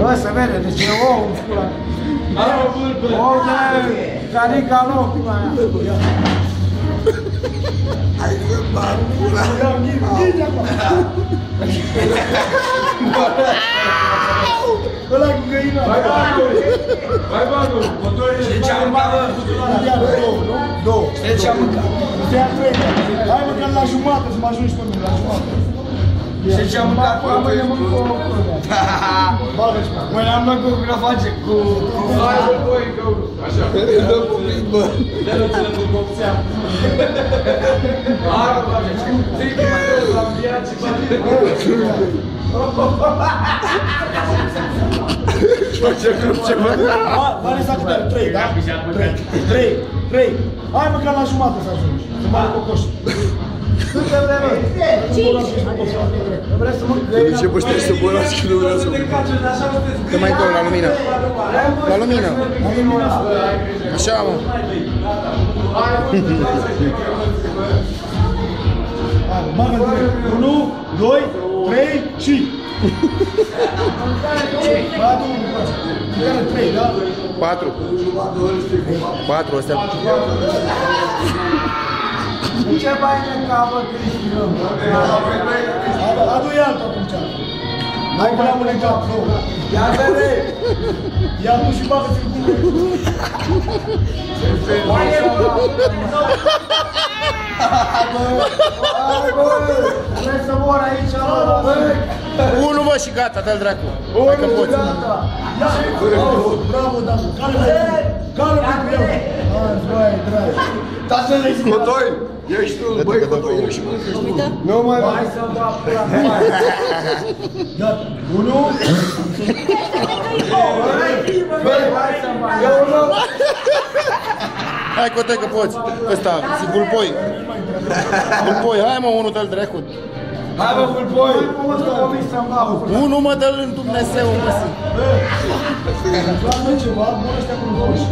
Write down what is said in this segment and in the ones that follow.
Bă, să vede, deci e ou în pula. Ou de canica loc, pula aia. Hai să bag pula. Ghici acolo. Ăla cu găina. Hai, bagă! Știi ce am mâncat? Două. Știi ce am mâncat? Stea trei. Hai măcar la jumătate să mă ajungi pe mine, la jumătate. Știi ce am mâncat? Mâine mănânc o cură. Bagă-și mă. Mâine am mâncat cu gră face cu... Hai, băi, încă unul. Așa. Îi dă public, bă. Dă-l cu copțea. Hai, bă, zic că mai trebuie la viață și Face grup ceva. Vale să câte are? 3, da? 3. Hai măcar la jumătate să ajungi. Să mă arăt cocoș. Câte vreme? 5. Vrei să mănânc găina? De ce bă știi să bălați când nu vreau să mănânc? Că mai dau la lumină. La lumină. Așa, mă. Bagă-l direct. 1, 2, 3 și... Batu 3, da? 4. 4 astea. De ce bai ne capă Cristian? Adu-i altă atunci. Hai că l-am în cap. Ia vede! Ia tu și bagă-ți-l cu mine. Hai bă! Vrei să mor aici, bă? Unul, bă, și gata, dă-l dracu. Hai că poți. Bravo, Dacu. Care vrei cu el? Hai, băi, dragi. Cotoi! Ești tu, băi, Cotoi, ești mâncă. Nu mai bă. Hai să-mi fac pula. Gata. 1. Hai să-mi fac. Hai, Cotoi, că poți. Ăsta, vulpoi. Vulpoi, hai mă, unul dă-l dracu. Hai mă, vulpoi. Unul mă dă-l în Dumnezeu, mă simt. Doamne ceva, bă, ăștia cu roși.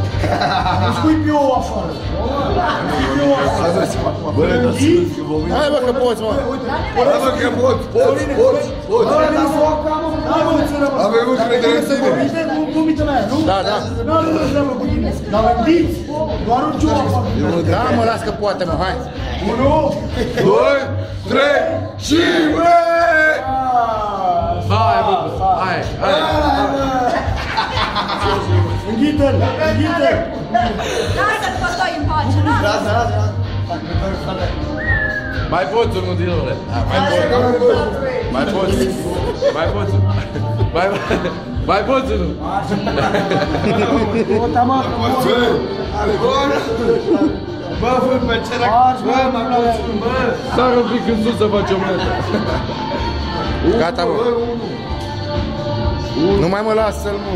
Îmi spui pe ou afară. Bă, dar sunt că vă Hai, bă, că poți, mă. Hai, bă, că poți. Hai mă, țără, mă. Avem încredere în tine. Nu mită la aia, nu? Da, da. Nu treabă cu tine. Dar gândiți, doar un ciu afară. Da, mă, las că poate, mă, hai. 1, 2, 3 și bă! Hai, bă, hai. Înghite-l, înghite-l. Lasă-l pe toi în pace, lasă! Mai poți unul din ele. Mai poți. Mai poți unul. Bă, fă pe cerac. Bă, mai poți unul, bă. Sar un pic în sus să faci o monedă. Gata, mă. Nu mai mă lasă-l, mă.